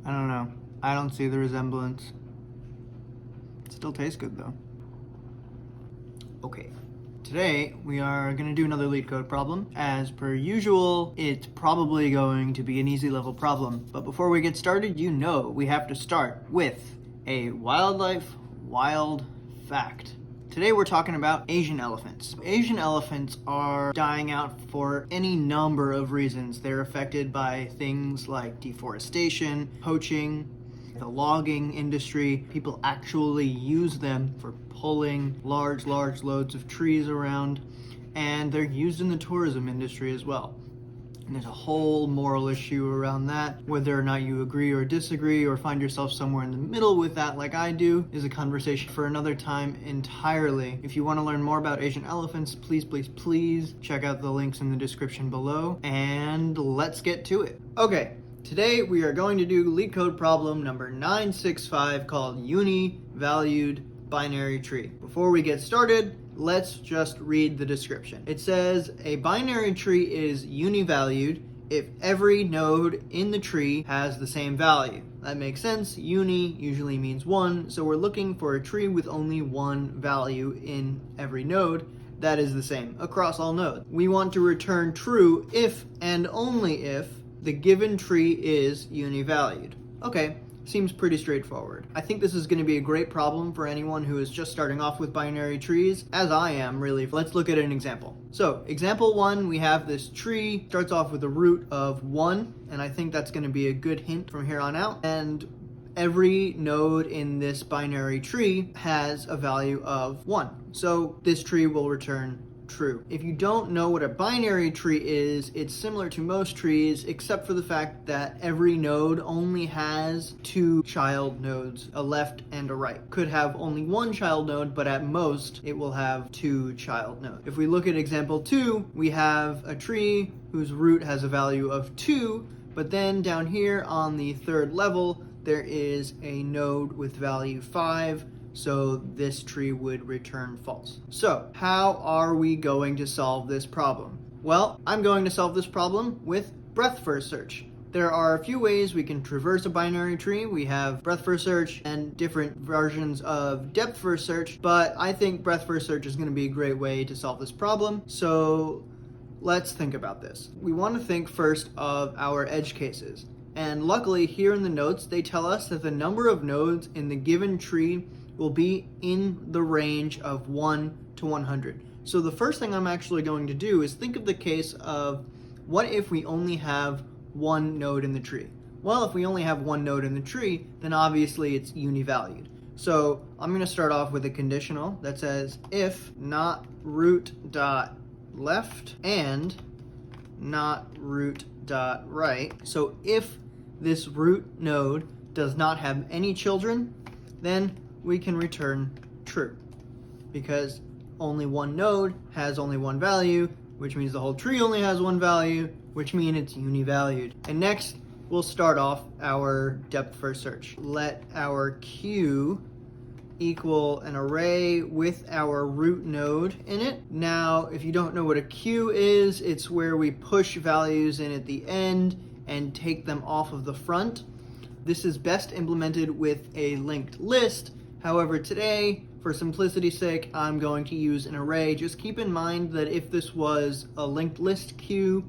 I don't know. I don't see the resemblance. It still tastes good though. Okay. Today, we are going to do another LeetCode problem. As per usual, it's probably going to be an easy level problem. But before we get started, you know we have to start with a wildlife wild fact. Today we're talking about Asian elephants. Asian elephants are dying out for any number of reasons. They're affected by things like deforestation, poaching, the logging industry. People actually use them for pulling large loads of trees around, and they're used in the tourism industry as well. And there's a whole moral issue around that. Whether or not you agree or disagree or find yourself somewhere in the middle with that like I do is a conversation for another time entirely. If you want to learn more about Asian elephants, please check out the links in the description below, and let's get to it. Okay, today we are going to do LeetCode problem number 965 called Univalued Binary Tree. Before we get started, let's just read the description. It says, a binary tree is univalued if every node in the tree has the same value. That makes sense. Uni usually means one, so we're looking for a tree with only one value in every node that is the same across all nodes. We want to return true if and only if the given tree is univalued. Okay. Seems pretty straightforward. I think this is going to be a great problem for anyone who is just starting off with binary trees, as I am, really. Let's look at an example. So, example 1, we have this tree, starts off with a root of 1, and I think that's going to be a good hint from here on out. And every node in this binary tree has a value of 1. So, this tree will return true. If you don't know what a binary tree is, it's similar to most trees except for the fact that every node only has 2 child nodes, a left and a right. Could have only 1 child node, but at most it will have 2 child nodes. If we look at example 2, we have a tree whose root has a value of 2, but then down here on the 3rd level there is a node with value 5. So this tree would return false. So how are we going to solve this problem? Well, I'm going to solve this problem with breadth first search. There are a few ways we can traverse a binary tree. We have breadth first search and different versions of depth first search, but I think breadth first search is going to be a great way to solve this problem. So let's think about this. We want to think first of our edge cases. And luckily here in the notes, they tell us that the number of nodes in the given tree will be in the range of 1 to 100. So the first thing I'm actually going to do is think of the case of what if we only have 1 node in the tree? Well, if we only have 1 node in the tree, then obviously it's univalued. So I'm going to start off with a conditional that says if not root dot left and not root dot right. So if this root node does not have any children, then we can return true, because only 1 node has only 1 value, which means the whole tree only has 1 value, which means it's univalued. And next, we'll start off our depth first search. Let our queue equal an array with our root node in it. Now, if you don't know what a queue is, it's where we push values in at the end and take them off of the front. This is best implemented with a linked list. However, today, for simplicity's sake, I'm going to use an array. Just keep in mind that if this was a linked list queue,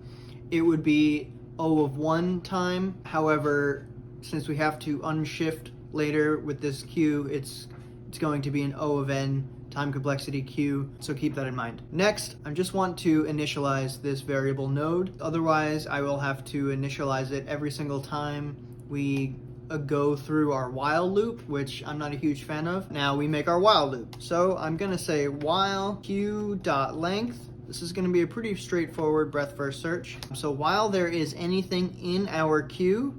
it would be O of 1 time. However, since we have to unshift later with this queue, it's going to be an O of n time complexity queue, so keep that in mind. Next, I just want to initialize this variable node. Otherwise, I will have to initialize it every single time we go through our while loop, which I'm not a huge fan of. Now we make our while loop. So I'm gonna say while queue.length. This is gonna be a pretty straightforward breadth first search. So while there is anything in our queue,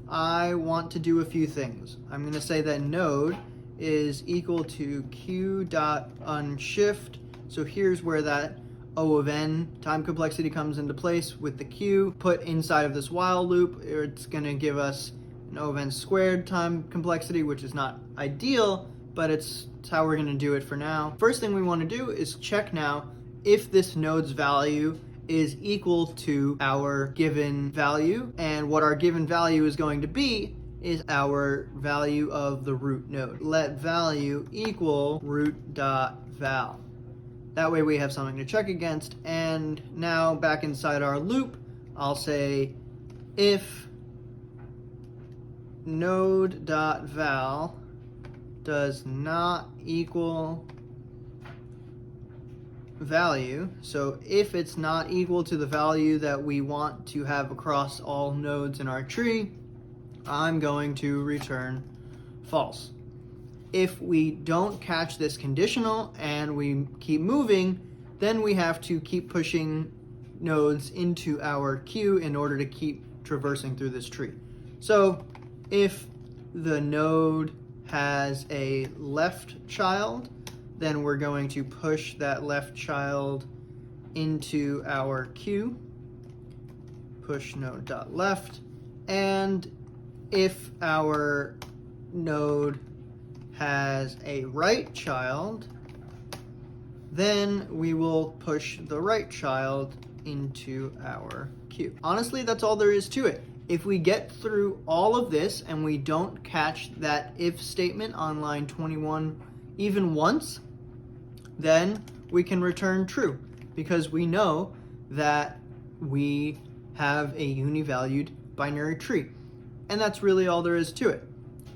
I want to do a few things. I'm gonna say that node is equal to queue.unshift. So here's where that O of n time complexity comes into place with the queue. Put inside of this while loop, it's gonna give us an O of n squared time complexity, which is not ideal, but it's how we're going to do it for now. First thing we want to do is check now if this node's value is equal to our given value, and what our given value is going to be is our value of the root node. Let value equal root.val. That way we have something to check against, and now back inside our loop, I'll say if node.val does not equal value, so if it's not equal to the value that we want to have across all nodes in our tree, I'm going to return false. If we don't catch this conditional and we keep moving, then we have to keep pushing nodes into our queue in order to keep traversing through this tree. So if the node has a left child, then we're going to push that left child into our queue, push node.left, and if our node has a right child, then we will push the right child into our queue. Honestly, that's all there is to it. If we get through all of this and we don't catch that if statement on line 21 even once, then we can return true, because we know that we have a univalued binary tree. And that's really all there is to it.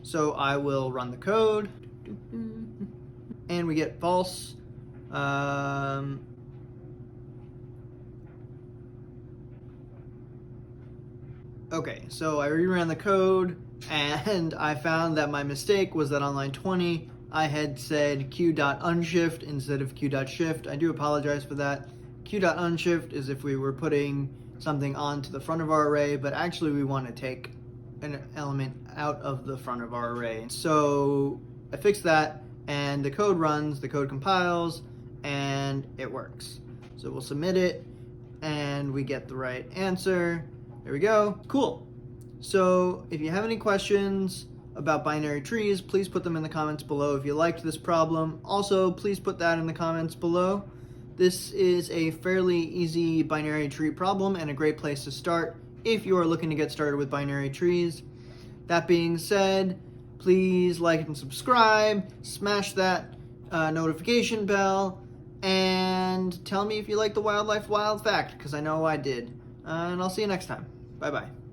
So I will run the code, and we get false. Okay, so I reran the code, and I found that my mistake was that on line 20, I had said q.unshift instead of q.shift. I do apologize for that. Q.unshift is if we were putting something onto the front of our array, but actually we want to take an element out of the front of our array. So I fixed that, and the code runs, the code compiles, and it works. So we'll submit it, and we get the right answer. There we go. Cool. So if you have any questions about binary trees, please put them in the comments below. If you liked this problem, also please put that in the comments below. This is a fairly easy binary tree problem and a great place to start if you are looking to get started with binary trees. That being said, please like and subscribe, smash that notification bell, and tell me if you like the wildlife wild fact, because I know I did. And I'll see you next time. Bye-bye.